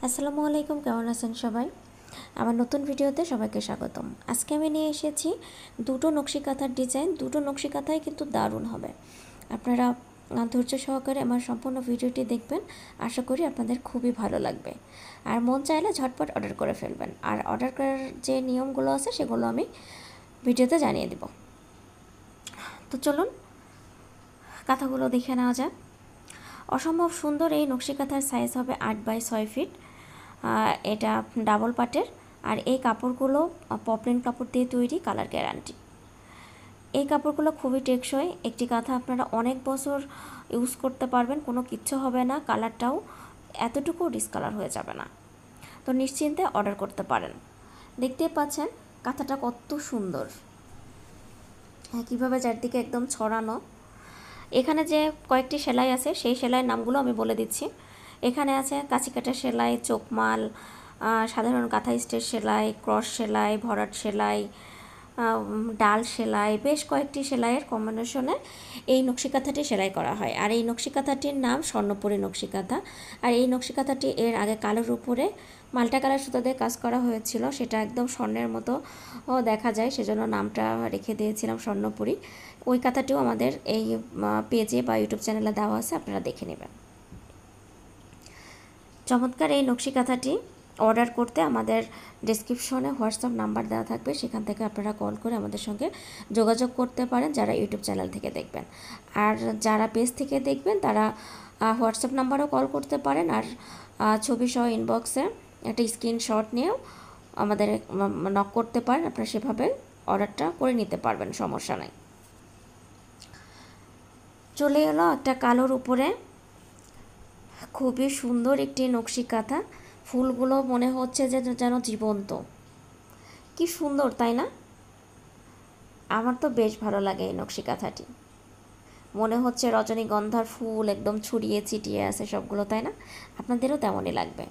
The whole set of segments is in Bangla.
আসসালামু আলাইকুম, কেমন আছেন সবাই? আমার নতুন ভিডিওতে সবাইকে স্বাগতম। আজকে আমি নিয়ে এসেছি দুটো নকশি কাঁথার ডিজাইন। দুটো নকশি কাঁথাই কিন্তু দারুণ হবে। আপনারা ধৈর্য সহকারে আমার সম্পূর্ণ ভিডিওটি দেখবেন। আশা করি আপনাদের খুবই ভালো লাগবে। আর মন চাইলে ঝটপট অর্ডার করে ফেলবেন। আর অর্ডার করার যে নিয়মগুলো আছে সেগুলো আমি ভিডিওতে জানিয়ে দেব। তো চলুন কাঁথাগুলো দেখে নেওয়া যাক। অসম্ভব সুন্দর এই নকশি কাঁথার সাইজ হবে 8x6 ফিট। এটা ডাবল পাটের। আর এই কাপড়গুলো পপলিন কাপড় দিয়ে তৈরি, কালার গ্যারান্টি। এই কাপড়গুলো খুবই টেকসই। একটি কাঁথা আপনারা অনেক বছর ইউজ করতে পারবেন, কোনো কিচ্ছু হবে না। কালারটাও এতটুকু ডিসকালার হয়ে যাবে না। তো নিশ্চিন্তে অর্ডার করতে পারেন। দেখতেই পাচ্ছেন কাঁথাটা কত সুন্দর, কীভাবে চারদিকে একদম ছড়ানো। এখানে যে কয়েকটি সেলাই আছে সেই সেলাইয়ের নামগুলো আমি বলে দিচ্ছি। এখানে আছে কাঁচি কাটা সেলাই, চোকমাল, সাধারণ কাঁথা স্টেজ সেলাই, ক্রস সেলাই, ভরাট সেলাই, ডাল সেলাই, বেশ কয়েকটি সেলাইয়ের কম্বিনেশনে এই নকশি কাঁথাটি সেলাই করা হয়। আর এই নকশি কাঁথাটির নাম স্বর্ণপুরী নকশি কাঁথা। আর এই নকশি কাঁথাটি এর আগে কালোর উপরে মাল্টা কালার সুতা দিয়ে কাজ করা হয়েছিল, সেটা একদম স্বর্ণের মতো দেখা যায়, সেজন্য নামটা রেখে দিয়েছিলাম স্বর্ণপুরী। ওই কাঁথাটিও আমাদের এই পেজে বা ইউটিউব চ্যানেলে দেওয়া আছে, আপনারা দেখে নেবেন। চমৎকার এই নকশি কাঁথাটি অর্ডার করতে আমাদের ডেসক্রিপশনে হোয়াটসঅ্যাপ নাম্বার দেওয়া থাকবে, সেখান থেকে আপনারা কল করে আমাদের সঙ্গে যোগাযোগ করতে পারেন যারা ইউটিউব চ্যানেল থেকে দেখবেন। আর যারা পেজ থেকে দেখবেন তারা হোয়াটসঅ্যাপ নাম্বারেও কল করতে পারেন। আর ছবি সহ ইনবক্সে একটা স্ক্রিনশট নিয়েও আমাদের নক করতে পারেন। আপনারা সেভাবে অর্ডারটা করে নিতে পারবেন, সমস্যা নাই। চলে এলো একটা কালোর উপরে খুবই সুন্দর একটি নকশি কাঁথা। ফুলগুলো মনে হচ্ছে যে যেন জীবন্ত, কি সুন্দর তাই না? আমার তো বেশ ভালো লাগে এই নকশি কাঁথাটি। মনে হচ্ছে রজনীগন্ধার ফুল একদম ছড়িয়ে ছিটিয়ে আছে সবগুলো, তাই না? আপনাদেরও তেমনই লাগবে।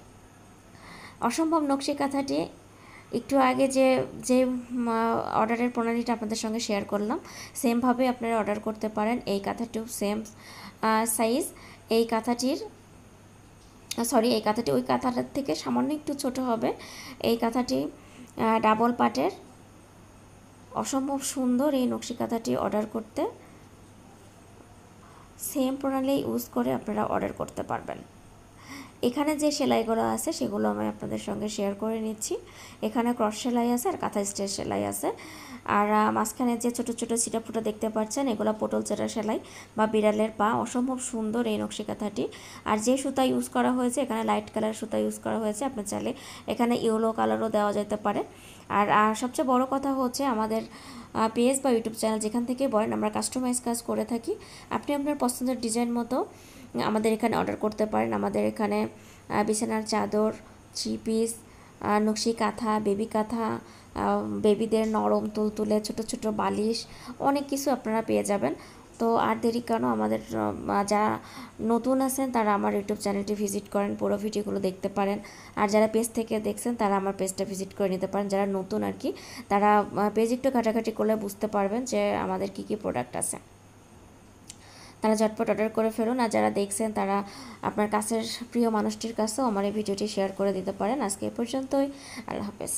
অসম্ভব নকশি কাঁথাটি একটু আগে যে যে অর্ডারের প্রণালীটা আপনাদের সঙ্গে শেয়ার করলাম, সেমভাবে আপনারা অর্ডার করতে পারেন। এই কাঁথাটিও সেম সাইজ। এই কাঁথাটির এই কাঁথাটি ওই কাঁথাটার থেকে সামান্য একটু ছোট হবে। এই কাঁথাটি ডাবল পাটের। অসম্ভব সুন্দর এই নকশি কাঁথাটি অর্ডার করতে সেম প্রণালী ইউজ করে আপনারা অর্ডার করতে পারবেন। এখানে যে সেলাইগুলো আছে সেগুলো আমি আপনাদের সঙ্গে শেয়ার করে নিচ্ছি। এখানে ক্রস সেলাই আছে আর কাঁথা স্টেজ সেলাই আছে। আর মাঝখানে যে ছোটো ছোটো ছিটাফুটা দেখতে পাচ্ছেন এগুলো পটল চেরা সেলাই বা বিড়ালের পা। অসম্ভব সুন্দর এই নকশি কাঁথাটি। আর যে সুতা ইউজ করা হয়েছে এখানে লাইট কালার সুতা ইউজ করা হয়েছে, আপনার চাইলে এখানে ইয়েলো কালারও দেওয়া যেতে পারে। আর সবচেয়ে বড় কথা হচ্ছে আমাদের পেজ বা ইউটিউব চ্যানেল যেখান থেকে বলেন আমরা কাস্টমাইজ কাজ করে থাকি। আপনি আপনার পছন্দের ডিজাইন মতো আমাদের এখানে অর্ডার করতে পারেন। আমাদের এখানে বিছানার চাদর, 3 পিস, নকশি কাঁথা, বেবি কাঁথা, বেবিদের নরম তুলতুলে ছোটো ছোটো বালিশ, অনেক কিছু আপনারা পেয়ে যাবেন। তো আর দেরি কেন, আমাদের যারা নতুন আছেন তারা আমার ইউটিউব চ্যানেলটি ভিজিট করেন, পুরো ভিডিওগুলো দেখতে পারেন। আর যারা পেজ থেকে দেখছেন তারা আমার পেজটা ভিজিট করে নিতে পারেন। যারা নতুন আর কি, তারা পেজ একটু ঘাটাঘাটি করলে বুঝতে পারবেন যে আমাদের কী কী প্রোডাক্ট আছে। তারা ঝটপট অর্ডার করে ফেলুন। আর যারা দেখছেন তারা আপনার কাছের প্রিয় মানুষটির কাছেও আমার এই ভিডিওটি শেয়ার করে দিতে পারেন। আজকে এ পর্যন্তই। আল্লাহ হাফেজ।